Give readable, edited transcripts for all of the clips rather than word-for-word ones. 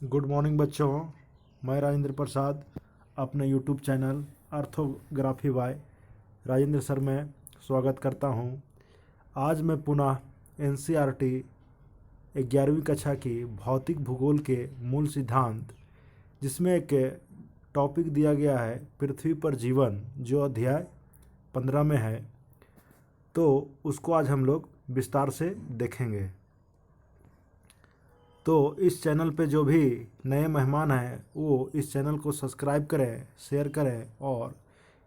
Good morning बच्चों। मैं राजेंद्र प्रसाद अपने YouTube channel earthography by Rajendra sir में स्वागत करता हूं। आज मैं पुनः एनसीईआरटी 11वीं कक्षा की भौतिक भूगोल के मूल सिद्धांत, जिसमें एक टॉपिक दिया गया है पृथ्वी पर जीवन, जो अध्याय 15 में है, तो उसको आज हम लोग विस्तार से देखेंगे। तो इस चैनल पे जो भी नए मेहमान हैं वो इस चैनल को सब्सक्राइब करें, शेयर करें और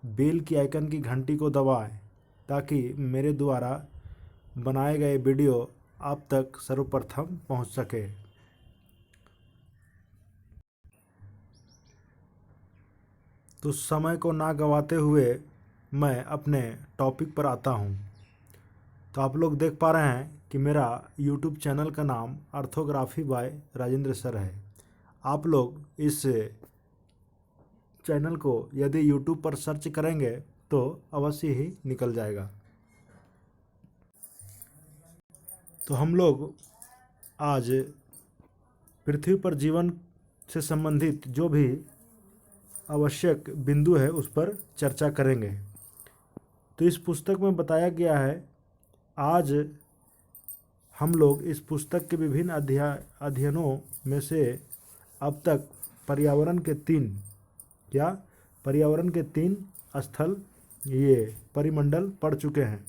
बेल की आइकन की घंटी को दबाएं, ताकि मेरे द्वारा बनाए गए वीडियो आप तक सर्वप्रथम पहुंच सके। तो समय को ना गंवाते हुए मैं अपने टॉपिक पर आता हूं। तो आप लोग देख पा रहे हैं कि मेरा यूट्यूब चैनल का नाम अर्थोग्राफी बाय राजेंद्र सर है। आप लोग इस चैनल को यदि यूट्यूब पर सर्च करेंगे तो अवश्य ही निकल जाएगा। तो हम लोग आज पृथ्वी पर जीवन से संबंधित जो भी आवश्यक बिंदु है उस पर चर्चा करेंगे। तो इस पुस्तक में बताया गया है, आज हम लोग इस पुस्तक के विभिन्न अध्ययनों में से अब तक पर्यावरण के तीन स्थल, ये परिमंडल पढ़ चुके हैं।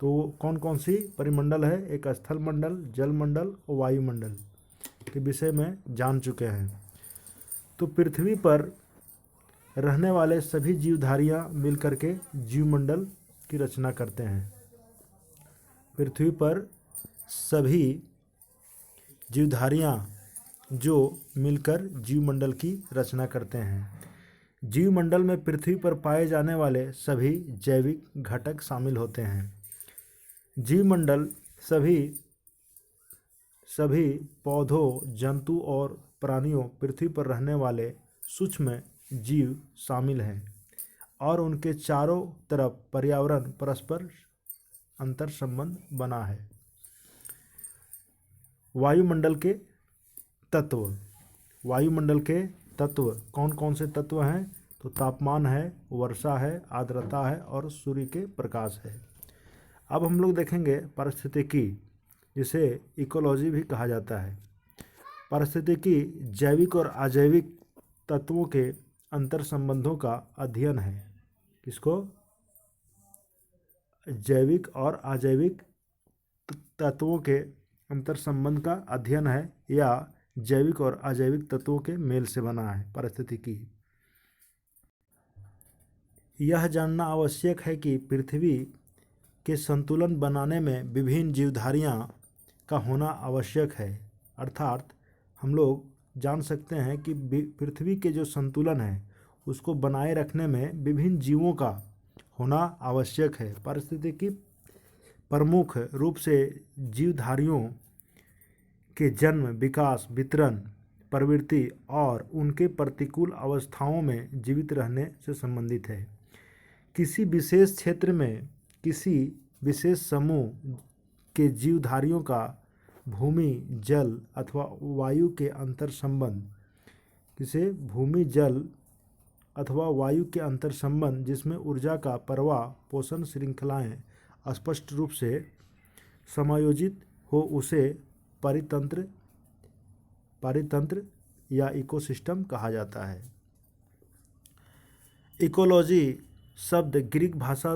तो कौन कौन सी परिमंडल है? एक स्थल मंडल, जल मंडल और वायुमंडल के विषय में जान चुके हैं। तो पृथ्वी पर रहने वाले सभी जीवधारियां मिलकर के जीवमंडल की रचना करते हैं। पृथ्वी पर सभी जीवधारियां जो मिलकर जीवमंडल की रचना करते हैं। जीवमंडल में पृथ्वी पर पाए जाने वाले सभी जैविक घटक शामिल होते हैं। जीवमंडल सभी पौधों, जंतु और प्राणियों, पृथ्वी पर रहने वाले सूक्ष्म जीव शामिल हैं और उनके चारों तरफ पर्यावरण परस्पर अंतर संबंध बना है। वायुमंडल के तत्व कौन कौन से तत्व हैं? तो तापमान है, वर्षा है, आर्द्रता है और सूर्य के प्रकाश है। अब हम लोग देखेंगे पारिस्थितिकी, जिसे इकोलॉजी भी कहा जाता है। पारिस्थितिकी जैविक और अजैविक तत्वों के अंतर संबंधों का अध्ययन है। किसको? जैविक और अजैविक तत्वों के अंतर संबंध का अध्ययन है, या जैविक और अजैविक तत्वों के मेल से बना है पारिस्थितिकी। यह जानना आवश्यक है कि पृथ्वी के संतुलन बनाने में विभिन्न जीवधारियां का होना आवश्यक है। अर्थात हम लोग जान सकते हैं कि पृथ्वी के जो संतुलन है उसको बनाए रखने में विभिन्न जीवों का होना आवश्यक है। पारिस्थितिकी प्रमुख रूप से जीवधारियों के जन्म, विकास, वितरण, प्रवृत्ति और उनके प्रतिकूल अवस्थाओं में जीवित रहने से संबंधित है। किसी विशेष क्षेत्र में किसी विशेष समूह के जीवधारियों का भूमि, जल अथवा वायु के अंतर संबंध, जिसमें ऊर्जा का प्रवाह, पोषण श्रृंखलाएं स्पष्ट रूप से समायोजित हो, उसे पारितंत्र या इकोसिस्टम कहा जाता है। इकोलॉजी शब्द ग्रीक भाषा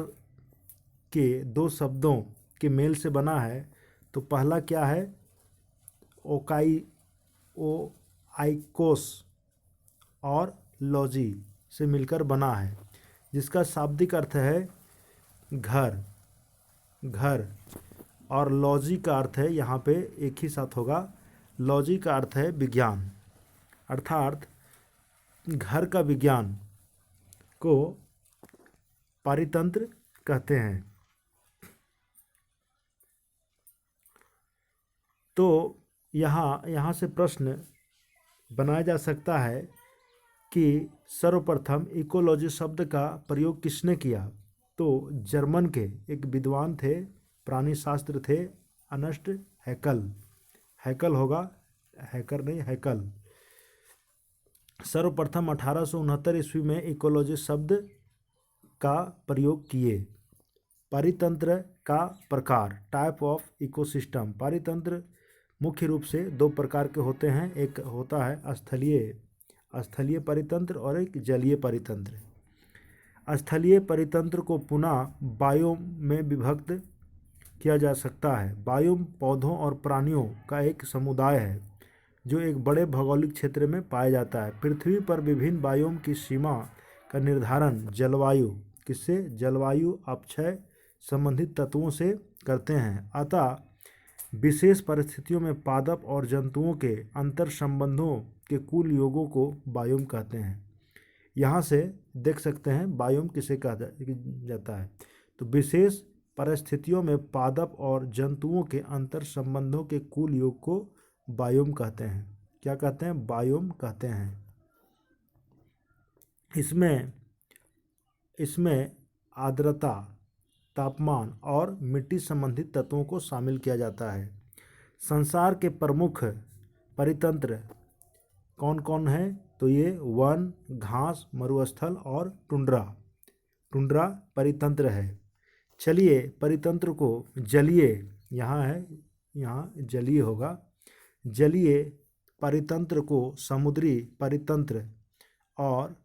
के दो शब्दों के मेल से बना है। तो पहला क्या है? आइकोस और लॉजी से मिलकर बना है, जिसका शाब्दिक अर्थ है घर और लॉजी का अर्थ है, यहाँ पे एक ही साथ होगा, लॉजी का अर्थ है विज्ञान। अर्थात घर का विज्ञान को पारितंत्र कहते हैं। तो यहाँ से प्रश्न बनाया जा सकता है कि सर्वप्रथम इकोलॉजी शब्द का प्रयोग किसने किया? तो जर्मन के एक विद्वान थे, प्राणी शास्त्र थे, अर्नस्ट हैकल। हैकल होगा, हैकर नहीं, हैकल। सर्वप्रथम 1869 ईस्वी में इकोलॉजी शब्द का प्रयोग किए। पारितंत्र का प्रकार, टाइप ऑफ इकोसिस्टम। पारितंत्र मुख्य रूप से दो प्रकार के होते हैं, एक होता है स्थलीय परितंत्र और एक जलीय परितंत्र। स्थलीय परितंत्र को पुनः बायोम में विभक्त किया जा सकता है। बायोम पौधों और प्राणियों का एक समुदाय है जो एक बड़े भौगोलिक क्षेत्र में पाया जाता है। पृथ्वी पर विभिन्न बायोम की सीमा का निर्धारण जलवायु किससे, जलवायु अपक्षय संबंधित तत्वों से करते हैं। अतः विशेष परिस्थितियों में पादप और जंतुओं के अंतर संबंधों के कुल योगों को बायोम कहते हैं। यहाँ से देख सकते हैं बायोम किसे कहा जाता है। तो विशेष परिस्थितियों में पादप और जंतुओं के अंतर संबंधों के कुल योग को बायोम कहते हैं। क्या कहते हैं, बायोम कहते हैं। इसमें आर्द्रता, तापमान और मिट्टी संबंधित तत्वों को शामिल किया जाता है। संसार के प्रमुख परितंत्र कौन कौन है, तो ये वन, घास, मरुस्थल और टुंड्रा परितंत्र है। चलिए परितंत्र को जलीय, यहाँ है, यहाँ जलीय होगा, जलीय परितंत्र को समुद्री परितंत्र और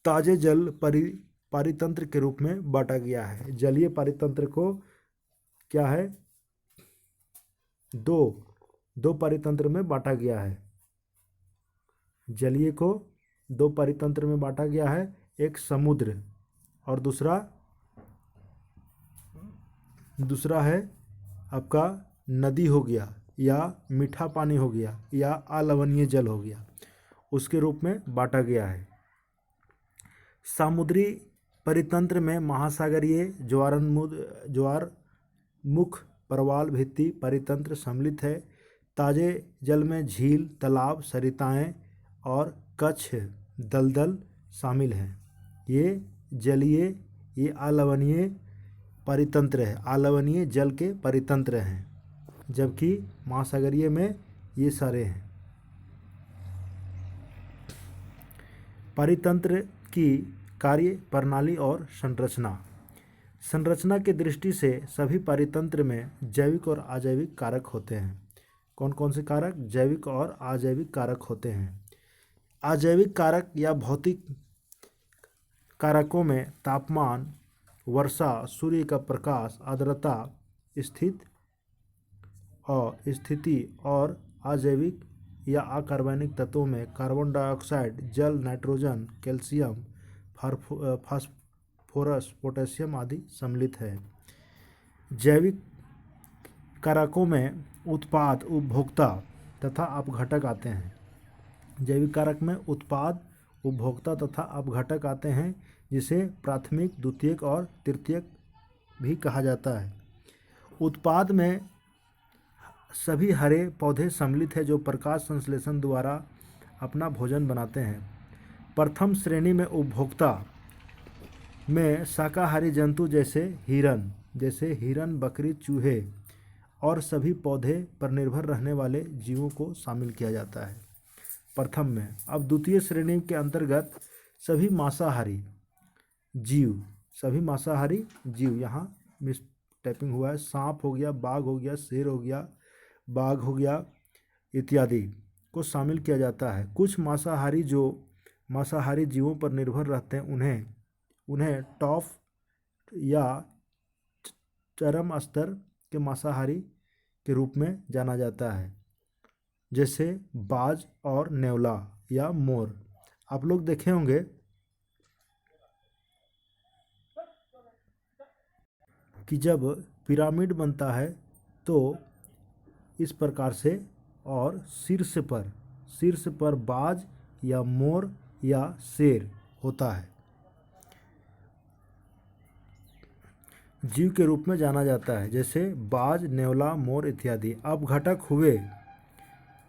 ताजे जल परितंत्र के रूप में बांटा गया है। जलीय परितंत्र को क्या है, दो परितंत्र में बांटा गया है। जलीय को दो परितंत्र में बांटा गया है, एक समुद्र और दूसरा है आपका नदी हो गया या मीठा पानी हो गया या अलवणीय जल हो गया, उसके रूप में बांटा गया है। समुद्री परितंत्र में महासागरीय ज्वारमुख प्रवाल भित्ति परितंत्र सम्मिलित है। ताजे जल में झील, तालाब, सरिताएं और कच्छ दलदल शामिल हैं। ये जलीय, ये अलवणीय परितंत्र है, अलवणीय जल के परितंत्र हैं, जबकि महासागरीय में ये सारे हैं। परितंत्र की कार्य प्रणाली और संरचना की दृष्टि से सभी परितंत्र में जैविक और अजैविक कारक होते हैं। कौन कौन से कारक, जैविक और अजैविक कारक होते हैं। अजैविक कारक या भौतिक कारकों में तापमान, वर्षा, सूर्य का प्रकाश, आर्द्रता, स्थिति और अजैविक या अकार्बनिक तत्वों में कार्बन डाइऑक्साइड, जल, नाइट्रोजन, कैल्शियम, फास्फोरस, पोटेशियम आदि सम्मिलित है। जैविक कारकों में उत्पाद, उपभोक्ता तथा अपघटक आते हैं। जैविक कारक में उत्पाद, उपभोक्ता तथा अपघटक आते हैं, जिसे प्राथमिक, द्वितीयक और तृतीयक भी कहा जाता है। उत्पाद में सभी हरे पौधे सम्मिलित हैं जो प्रकाश संश्लेषण द्वारा अपना भोजन बनाते हैं। प्रथम श्रेणी में उपभोक्ता में शाकाहारी जंतु जैसे हिरन, बकरी, चूहे और सभी पौधे पर निर्भर रहने वाले जीवों को शामिल किया जाता है प्रथम में। अब द्वितीय श्रेणी के अंतर्गत सभी मांसाहारी जीव, यहाँ मिस टाइपिंग हुआ है, सांप हो गया, बाघ हो गया, शेर हो गया, बाघ हो गया इत्यादि को शामिल किया जाता है। कुछ मांसाहारी जो मांसाहारी जीवों पर निर्भर रहते हैं उन्हें टॉप या चरम स्तर के मांसाहारी के रूप में जाना जाता है, जैसे बाज और नेवला या मोर। आप लोग देखे होंगे कि जब पिरामिड बनता है तो इस प्रकार से, और शीर्ष पर बाज या मोर या शेर होता है, जीव के रूप में जाना जाता है, जैसे बाज, नेवला, मोर इत्यादि। अपघटक हुए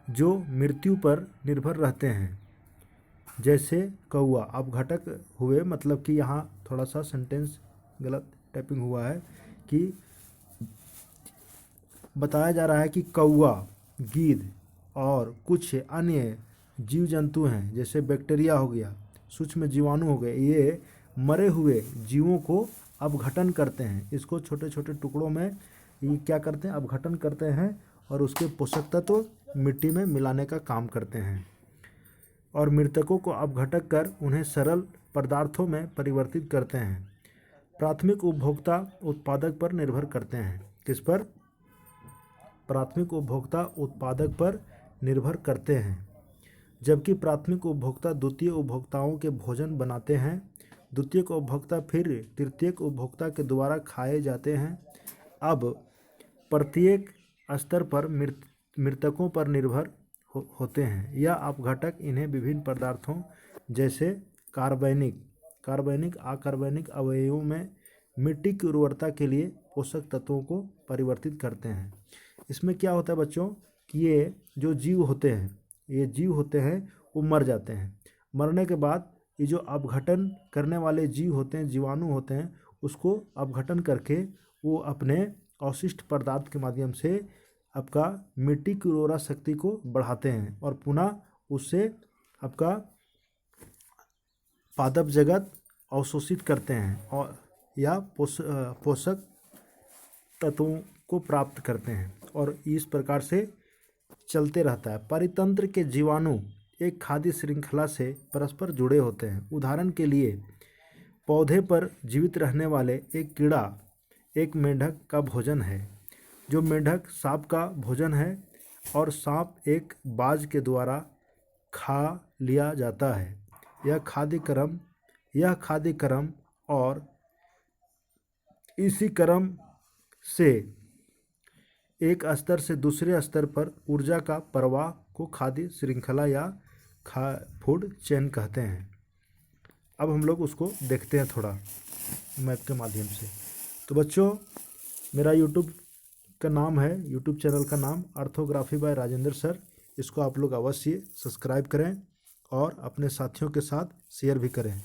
जो मृत्यु पर निर्भर रहते हैं, जैसे कौआ। अपघटक हुए मतलब कि यहाँ थोड़ा सा सेंटेंस गलत टाइपिंग हुआ है, कि बताया जा रहा है कि कौआ, गीद और कुछ अन्य जीव जंतु हैं, जैसे बैक्टीरिया हो गया, सूक्ष्म जीवाणु हो गए, ये मरे हुए जीवों को अपघटन करते हैं। इसको छोटे छोटे टुकड़ों में ये क्या करते हैं, अपघटन करते हैं और उसके पोषक तत्व मिट्टी में मिलाने का काम करते हैं और मृतकों को अपघटक कर उन्हें सरल पदार्थों में परिवर्तित करते हैं। प्राथमिक उपभोक्ता उत्पादक पर निर्भर करते हैं। किस पर? प्राथमिक उपभोक्ता उत्पादक पर निर्भर करते हैं, जबकि प्राथमिक उपभोक्ता द्वितीय उपभोक्ताओं के भोजन बनाते हैं। द्वितीयक उपभोक्ता फिर तृतीयक उपभोक्ता के द्वारा खाए जाते हैं। अब प्रत्येक स्तर पर मृतकों पर निर्भर होते हैं। यह अपघटक इन्हें विभिन्न पदार्थों जैसे कार्बनिक अकार्बनिक अवयवों में मिट्टी की उर्वरता के लिए पोषक तत्वों को परिवर्तित करते हैं। इसमें क्या होता है बच्चों कि ये जो जीव होते हैं वो मर जाते हैं। मरने के बाद ये जो अपघटन करने वाले जीव होते हैं, जीवाणु होते हैं, उसको अपघटन करके वो अपने अवशिष्ट पदार्थ के माध्यम से आपका मिट्टी की उर्वरा शक्ति को बढ़ाते हैं और पुनः उससे आपका पादप जगत अवशोषित करते हैं और या पोषक तत्वों को प्राप्त करते हैं और इस प्रकार से चलते रहता है। परितंत्र के जीवाणु एक खाद्य श्रृंखला से परस्पर जुड़े होते हैं। उदाहरण के लिए पौधे पर जीवित रहने वाले एक कीड़ा एक मेंढक का भोजन है, जो मेंढक सांप का भोजन है और सांप एक बाज के द्वारा खा लिया जाता है। यह खाद्य क्रम और इसी क्रम से एक स्तर से दूसरे स्तर पर ऊर्जा का प्रवाह को खाद्य श्रृंखला या फूड चेन कहते हैं। अब हम लोग उसको देखते हैं थोड़ा मैप के माध्यम से। तो बच्चों, मेरा यूट्यूब चैनल का नाम ऑर्थोग्राफी बाय राजेंद्र सर। इसको आप लोग अवश्य सब्सक्राइब करें और अपने साथियों के साथ शेयर भी करें।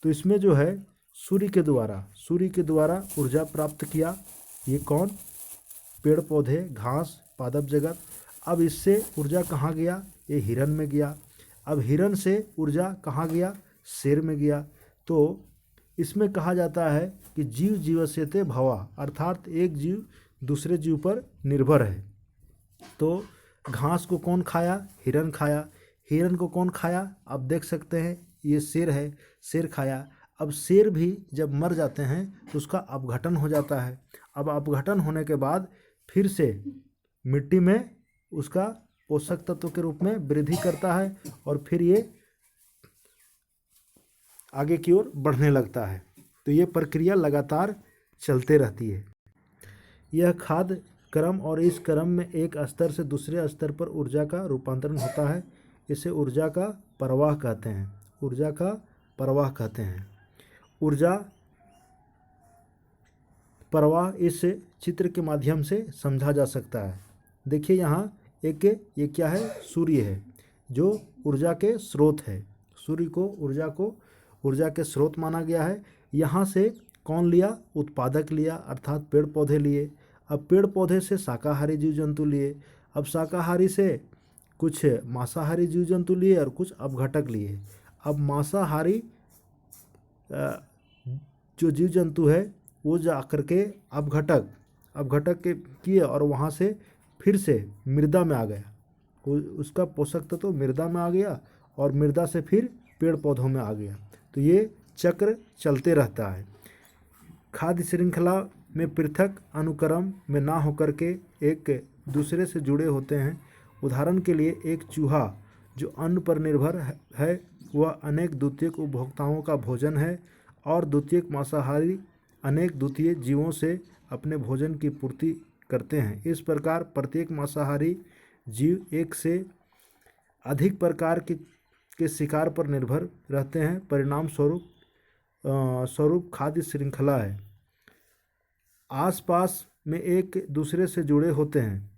तो इसमें जो है सूर्य के द्वारा ऊर्जा प्राप्त किया। ये कौन? पेड़ पौधे, घास, पादप जगत। अब इससे ऊर्जा कहाँ गया? ये हिरन में गया। अब हिरन से ऊर्जा कहाँ गया? शेर में गया। तो इसमें कहा जाता है कि जीव जीवस्यते भवा, अर्थात एक जीव दूसरे जीव पर निर्भर है। तो घास को कौन खाया? हिरन खाया। हिरन को कौन खाया? आप देख सकते हैं ये शेर है, शेर खाया। अब शेर भी जब मर जाते हैं तो उसका अपघटन हो जाता है। अब अपघटन होने के बाद फिर से मिट्टी में उसका पोषक तत्व के रूप में वृद्धि करता है और फिर ये आगे की ओर बढ़ने लगता है। तो ये प्रक्रिया लगातार चलते रहती है। यह खाद्य क्रम और इस क्रम में एक स्तर से दूसरे स्तर पर ऊर्जा का रूपांतरण होता है। इसे ऊर्जा का प्रवाह कहते हैं। ऊर्जा प्रवाह इस चित्र के माध्यम से समझा जा सकता है। देखिए यहाँ ये क्या है? सूर्य है जो ऊर्जा के स्रोत है। सूर्य को ऊर्जा के स्रोत माना गया है। यहाँ से कौन लिया? उत्पादक लिया, अर्थात पेड़ पौधे लिए। अब पेड़ पौधे से शाकाहारी जीव जंतु लिए। अब शाकाहारी से कुछ मांसाहारी जीव जंतु लिए और कुछ अपघटक लिए। अब मांसाहारी जो जीव जंतु है वो जा करके अपघटक के किए और वहाँ से फिर से मृदा में आ गया। उसका पोषक तत्व मृदा में आ गया और मृदा से फिर पेड़ पौधों में आ गया। तो ये चक्र चलते रहता है। खाद्य श्रृंखला में पृथक अनुक्रम में ना होकर के एक दूसरे से जुड़े होते हैं। उदाहरण के लिए एक चूहा जो अन्न पर निर्भर है वह अनेक द्वितीयक उपभोक्ताओं का भोजन है और द्वितीयक मांसाहारी अनेक द्वितीय जीवों से अपने भोजन की पूर्ति करते हैं। इस प्रकार प्रत्येक मांसाहारी जीव एक से अधिक प्रकार के शिकार पर निर्भर रहते हैं। परिणाम स्वरूप खाद्य श्रृंखला है। आसपास में एक दूसरे से जुड़े होते हैं।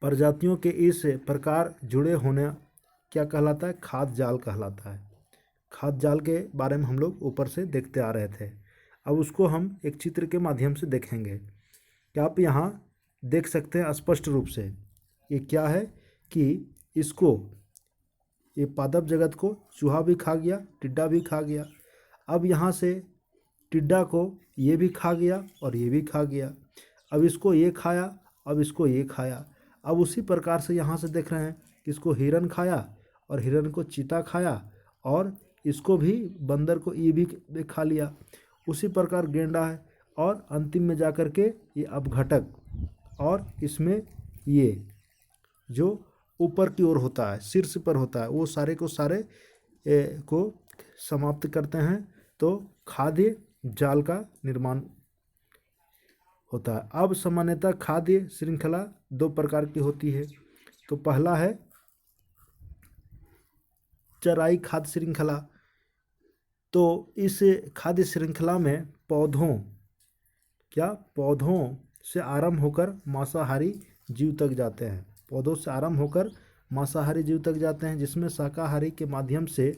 प्रजातियों के इस प्रकार जुड़े होने क्या कहलाता है? खाद्य जाल कहलाता है। खाद्य जाल के बारे में हम लोग ऊपर से देखते आ रहे थे। अब उसको हम एक चित्र के माध्यम से देखेंगे। क्या आप यहाँ देख सकते हैं स्पष्ट रूप से? ये क्या है कि इसको, ये पादप जगत को चूहा भी खा गया, टिड्डा भी खा गया। अब यहाँ से टिड्डा को ये भी खा गया और ये भी खा गया। अब इसको ये खाया, अब इसको ये खाया। अब उसी प्रकार से यहाँ से देख रहे हैं कि इसको हिरन खाया और हिरन को चीता खाया और इसको भी, बंदर को ये भी खा लिया। उसी प्रकार गेंडा है और अंतिम में जाकर के ये अपघटक, और इसमें ये जो ऊपर की ओर होता है, शीर्ष पर होता है, वो सारे को सारे को समाप्त करते हैं। तो खाद्य जाल का निर्माण होता है। अब सामान्यतः खाद्य श्रृंखला दो प्रकार की होती है। तो पहला है चराई खाद्य श्रृंखला। तो इस खाद्य श्रृंखला में पौधों से आरंभ होकर मांसाहारी जीव तक जाते हैं। पौधों से आरंभ होकर मांसाहारी जीव तक जाते हैं, जिसमें शाकाहारी के माध्यम से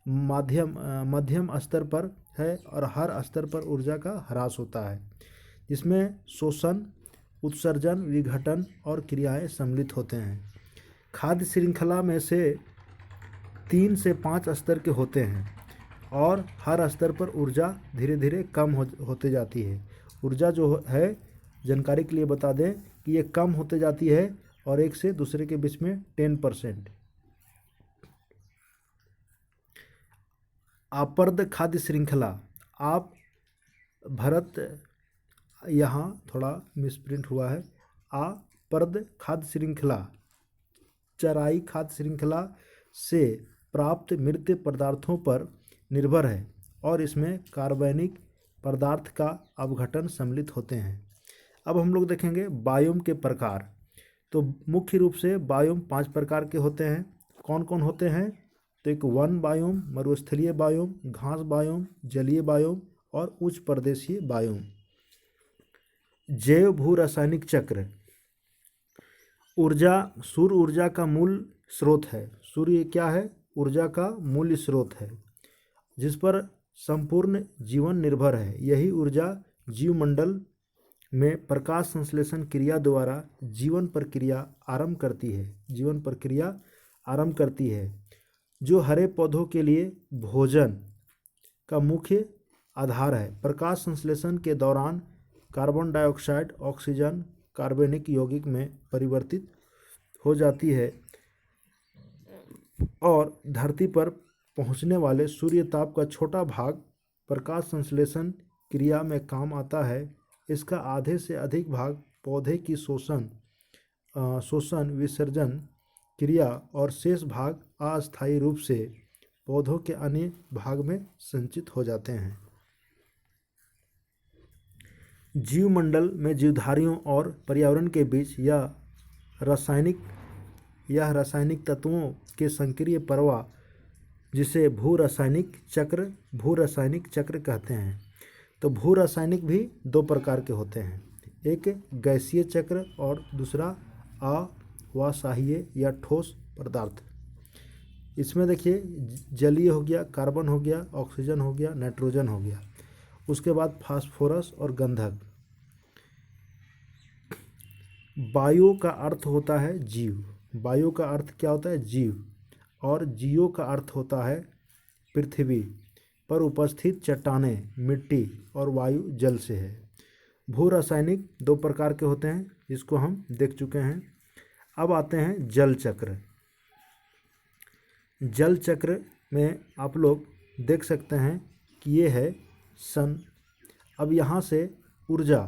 मध्यम स्तर पर है और हर स्तर पर ऊर्जा का ह्रास होता है, जिसमें शोषण, उत्सर्जन, विघटन और क्रियाएं सम्मिलित होते हैं। खाद्य श्रृंखला में से 3 से 5 स्तर के होते हैं और हर स्तर पर ऊर्जा धीरे धीरे कम होते जाती है। ऊर्जा जो है, जानकारी के लिए बता दें कि ये कम होते जाती है और एक से दूसरे के बीच में 10%। आपर्द खाद्य श्रृंखला। आप भरत, यहाँ थोड़ा मिसप्रिंट हुआ है। आपर्द खाद्य श्रृंखला चराई खाद्य श्रृंखला से प्राप्त मृत पदार्थों पर निर्भर है और इसमें कार्बनिक पदार्थ का अपघटन सम्मिलित होते हैं। अब हम लोग देखेंगे बायोम के प्रकार। तो मुख्य रूप से बायोम 5 प्रकार के होते हैं। कौन कौन होते हैं? तो एक वन बायोम, मरुस्थलीय बायोम, घास बायोम, जलीय बायोम और उच्च प्रदेशीय बायोम। जैव भू रासायनिक चक्र। ऊर्जा, सूर्य ऊर्जा का मूल स्रोत है। सूर्य क्या है? ऊर्जा का मूल स्रोत है जिस पर संपूर्ण जीवन निर्भर है। यही ऊर्जा जीवमंडल में प्रकाश संश्लेषण क्रिया द्वारा जीवन प्रक्रिया आरंभ करती है, जो हरे पौधों के लिए भोजन का मुख्य आधार है। प्रकाश संश्लेषण के दौरान कार्बन डाइऑक्साइड ऑक्सीजन कार्बनिक यौगिक में परिवर्तित हो जाती है और धरती पर पहुंचने वाले सूर्य ताप का छोटा भाग प्रकाश संश्लेषण क्रिया में काम आता है। इसका आधे से अधिक भाग पौधे की शोषण विसर्जन क्रिया और शेष भाग अस्थायी रूप से पौधों के अन्य भाग में संचित हो जाते हैं। जीवमंडल में जीवधारियों और पर्यावरण के बीच यह रासायनिक तत्वों के संक्रिय प्रवाह, जिसे भू रासायनिक चक्र कहते हैं। तो भू रासायनिक भी 2 प्रकार के होते हैं, एक गैसीय चक्र और दूसरा अवासाहीय या ठोस पदार्थ। इसमें देखिए जलीय हो गया, कार्बन हो गया, ऑक्सीजन हो गया, नाइट्रोजन हो गया, उसके बाद फास्फोरस और गंधक। बायो का अर्थ होता है जीव। बायो का अर्थ क्या होता है? जीव। और जियो का अर्थ होता है पृथ्वी पर उपस्थित चट्टानें, मिट्टी और वायु जल से है। भू रासायनिक 2 प्रकार के होते हैं, जिसको हम देख चुके हैं। अब आते हैं जल चक्र। जल चक्र में आप लोग देख सकते हैं कि ये है सन। अब यहाँ से ऊर्जा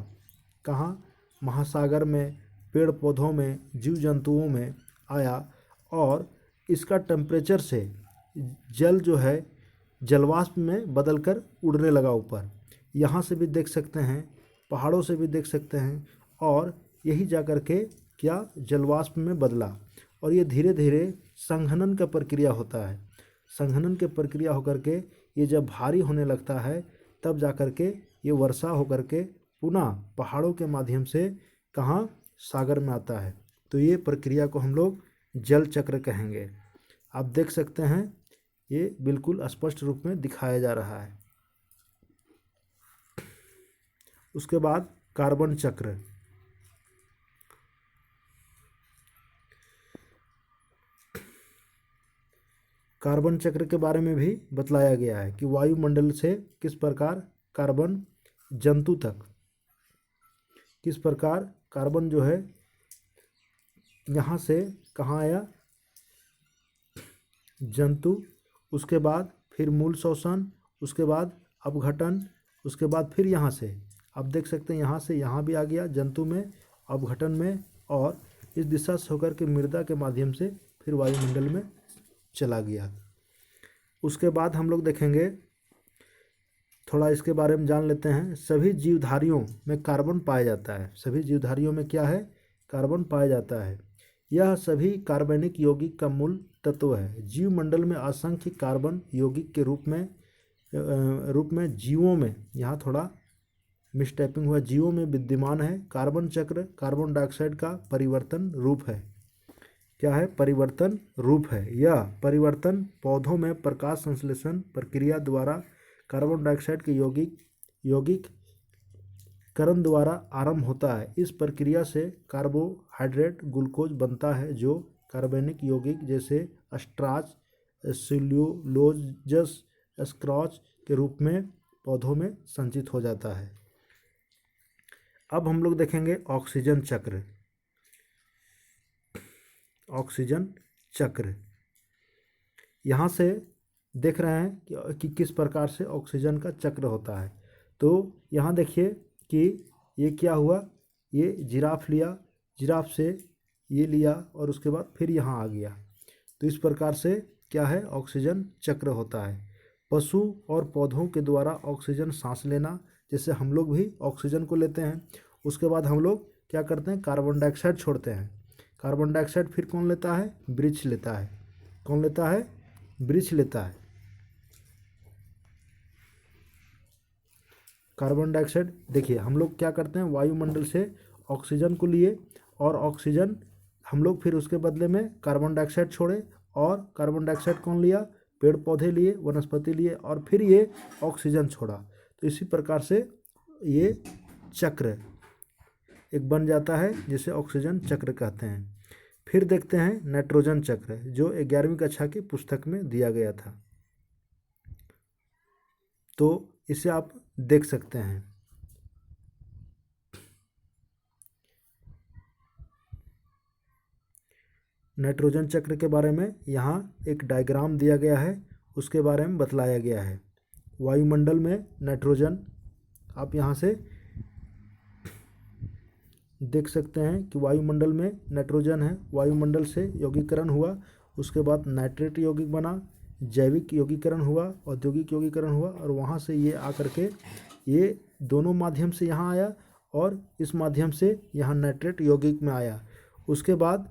कहाँ? महासागर में, पेड़ पौधों में, जीव जंतुओं में आया और इसका टेम्परेचर से जल जो है जलवाष्प में बदलकर उड़ने लगा ऊपर। यहाँ से भी देख सकते हैं, पहाड़ों से भी देख सकते हैं, और यही जाकर के क्या जलवाष्प में बदला और ये धीरे धीरे संघनन का प्रक्रिया होता है। संघनन के प्रक्रिया होकर के ये जब भारी होने लगता है तब जाकर के ये वर्षा होकर के पुनः पहाड़ों के माध्यम से कहाँ? सागर में आता है। तो ये प्रक्रिया को हम लोग जल चक्र कहेंगे। आप देख सकते हैं ये बिल्कुल स्पष्ट रूप में दिखाया जा रहा है। उसके बाद कार्बन चक्र। कार्बन चक्र के बारे में भी बतलाया गया है कि वायुमंडल से किस प्रकार कार्बन जंतु तक, किस प्रकार कार्बन जो है यहाँ से कहाँ आया, जंतु, उसके बाद फिर मूल शोषण, उसके बाद अपघटन, उसके बाद फिर यहाँ से आप देख सकते हैं यहाँ से यहाँ भी आ गया जंतु में, अपघटन में, और इस दिशा से होकर के मृदा के माध्यम से फिर वायुमंडल में चला गया। उसके बाद हम लोग देखेंगे, थोड़ा इसके बारे में जान लेते हैं। सभी जीवधारियों में कार्बन पाया जाता है। सभी जीवधारियों में क्या है, कार्बन पाया जाता है। यह सभी कार्बनिक यौगिक का मूल तत्व है। जीवमंडल में असंख्य कार्बन यौगिक के रूप में जीवों में, यहाँ थोड़ा मिसटाइपिंग हुआ, जीवों में विद्यमान है। कार्बन चक्र कार्बन डाइऑक्साइड का परिवर्तन रूप है। क्या है, परिवर्तन रूप है। यह परिवर्तन पौधों में प्रकाश संश्लेषण प्रक्रिया द्वारा कार्बन डाइऑक्साइड के यौगिकीकरण द्वारा आरंभ होता है। इस प्रक्रिया से कार्बोहाइड्रेट ग्लूकोज बनता है जो कार्बनिक यौगिक जैसे स्टार्च, सेल्यूलोज, स्टार्च के रूप में पौधों में संचित हो जाता है। अब हम लोग देखेंगे ऑक्सीजन चक्र। ऑक्सीजन चक्र यहाँ से देख रहे हैं कि किस प्रकार से ऑक्सीजन का चक्र होता है। तो यहाँ देखिए कि ये क्या हुआ, ये जिराफ लिया, जिराफ से ये लिया और उसके बाद फिर यहाँ आ गया। तो इस प्रकार से क्या है, ऑक्सीजन चक्र होता है। पशु और पौधों के द्वारा ऑक्सीजन सांस लेना, जैसे हम लोग भी ऑक्सीजन को लेते हैं, उसके बाद हम लोग क्या करते हैं, कार्बन डाइऑक्साइड छोड़ते हैं। कार्बन डाइऑक्साइड फिर कौन लेता है, वृक्ष लेता है। कौन लेता है, वृक्ष लेता है। कार्बन डाइऑक्साइड देखिए हम लोग क्या करते हैं, वायुमंडल से ऑक्सीजन को लिए और ऑक्सीजन हम लोग फिर उसके बदले में कार्बन डाइऑक्साइड छोड़े, और कार्बन डाइऑक्साइड कौन लिया, पेड़ पौधे लिए, वनस्पति लिए, और फिर ये ऑक्सीजन छोड़ा। तो इसी प्रकार से ये चक्र एक बन जाता है जिसे ऑक्सीजन चक्र कहते हैं। फिर देखते हैं नाइट्रोजन चक्र, जो 11वीं कक्षा की पुस्तक में दिया गया था, तो इसे आप देख सकते हैं। नाइट्रोजन चक्र के बारे में यहाँ एक डायग्राम दिया गया है, उसके बारे में बतलाया गया है। वायुमंडल में नाइट्रोजन, आप यहाँ से देख सकते हैं कि वायुमंडल में नाइट्रोजन है। वायुमंडल से यौगिकरण हुआ, उसके बाद नाइट्रेट यौगिक बना, जैविक यौगिकरण हुआ, औद्योगिक यौगिकरण हुआ, और वहाँ से ये आकर के ये दोनों माध्यम से यहाँ आया और इस माध्यम से यहाँ नाइट्रेट यौगिक में आया। उसके बाद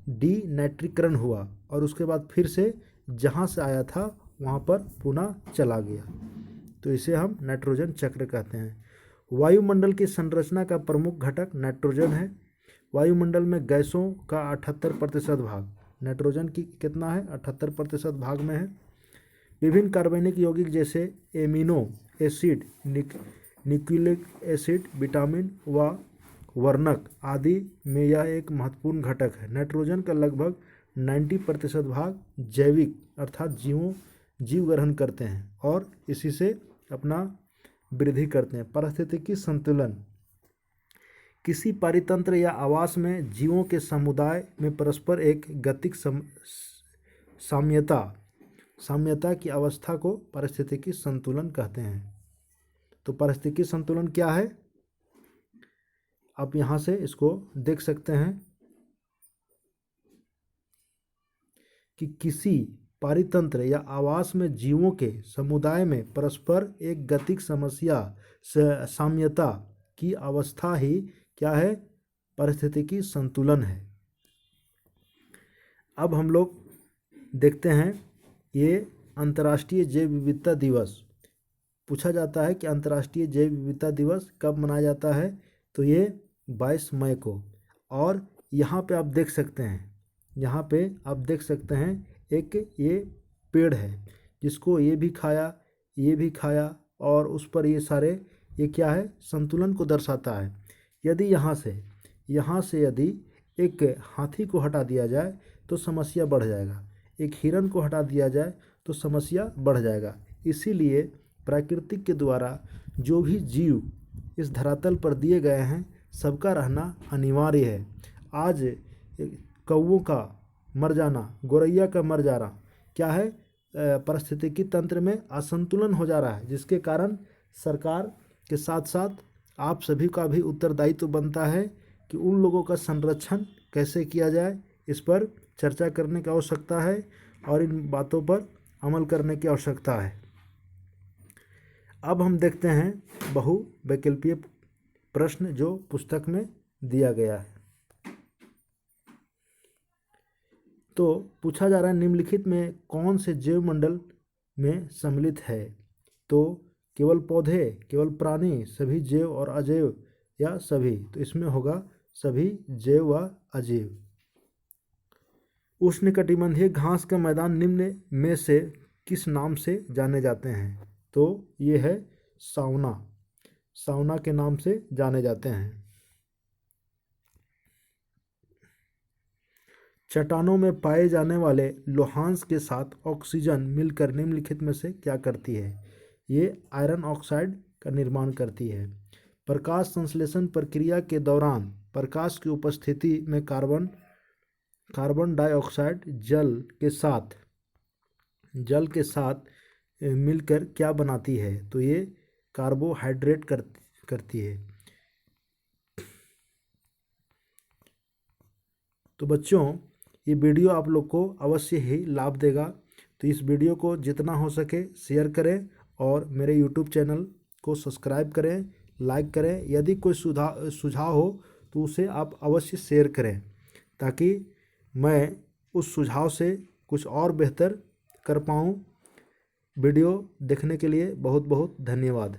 डी नाइट्रीकरण हुआ और उसके बाद फिर से जहाँ से आया था वहाँ पर पुनः चला गया। तो इसे हम नाइट्रोजन चक्र कहते हैं। वायुमंडल की संरचना का प्रमुख घटक नाइट्रोजन है। वायुमंडल में गैसों का 78% भाग नाइट्रोजन की कितना है, 78% भाग में है। विभिन्न कार्बनिक यौगिक जैसे amino acid, nucleic acid, vitamin व वर्णक आदि में यह एक महत्वपूर्ण घटक है। नाइट्रोजन का लगभग 90% भाग जैविक अर्थात जीव ग्रहण करते हैं और इसी से अपना वृद्धि करते हैं। पारिस्थितिकी संतुलन, किसी परितंत्र या आवास में जीवों के समुदाय में परस्पर एक गतिक साम्यता की अवस्था को पारिस्थितिकी संतुलन कहते हैं। तो पारिस्थितिकी संतुलन क्या है, आप यहाँ से इसको देख सकते हैं कि किसी पारितंत्र या आवास में जीवों के समुदाय में परस्पर एक गतिक साम्यता की अवस्था ही क्या है, पारिस्थितिकी संतुलन है। अब हम लोग देखते हैं ये अंतर्राष्ट्रीय जैव विविधता दिवस पूछा जाता है कि अंतर्राष्ट्रीय जैव विविधता दिवस कब मनाया जाता है, तो ये 22 मई को। और यहाँ पे आप देख सकते हैं, यहाँ पे आप देख सकते हैं एक ये पेड़ है जिसको ये भी खाया और उस पर ये सारे, ये क्या है, संतुलन को दर्शाता है। यदि यहाँ से यदि एक हाथी को हटा दिया जाए तो समस्या बढ़ जाएगा। एक हिरन को हटा दिया जाए तो समस्या बढ़ जाएगा। इसीलिए प्रकृति के द्वारा जो भी जीव इस धरातल पर दिए गए हैं सबका रहना अनिवार्य है। आज कौवों का मर जाना, गौरैया का मर जाना क्या है, पारिस्थितिकी तंत्र में असंतुलन हो जा रहा है, जिसके कारण सरकार के साथ साथ आप सभी का भी उत्तरदायित्व बनता है कि उन लोगों का संरक्षण कैसे किया जाए। इस पर चर्चा करने की आवश्यकता है और इन बातों पर अमल करने की आवश्यकता है। अब हम देखते हैं बहुविकल्पीय प्रश्न जो पुस्तक में दिया गया है। तो पूछा जा रहा है निम्नलिखित में कौन से जैव मंडल में सम्मिलित है। तो केवल पौधे, केवल प्राणी, सभी जैव और अजैव या सभी। तो इसमें होगा सभी जैव व अजैव। उष्णकटिबंधीय घास का मैदान निम्न में से किस नाम से जाने जाते हैं। तो ये है सावना, सावना के नाम से जाने जाते हैं। चट्टानों में पाए जाने वाले लोहांश के साथ ऑक्सीजन मिलकर निम्नलिखित में से क्या करती है। ये आयरन ऑक्साइड का निर्माण करती है। प्रकाश संश्लेषण प्रक्रिया के दौरान प्रकाश की उपस्थिति में कार्बन डाइऑक्साइड जल के साथ मिलकर क्या बनाती है। तो ये कार्बोहाइड्रेट करती है। तो बच्चों, ये वीडियो आप लोग को अवश्य ही लाभ देगा। तो इस वीडियो को जितना हो सके शेयर करें और मेरे यूट्यूब चैनल को सब्सक्राइब करें, लाइक करें। यदि कोई सुझाव हो तो उसे आप अवश्य शेयर करें ताकि मैं उस सुझाव से कुछ और बेहतर कर पाऊँ। वीडियो देखने के लिए बहुत बहुत धन्यवाद।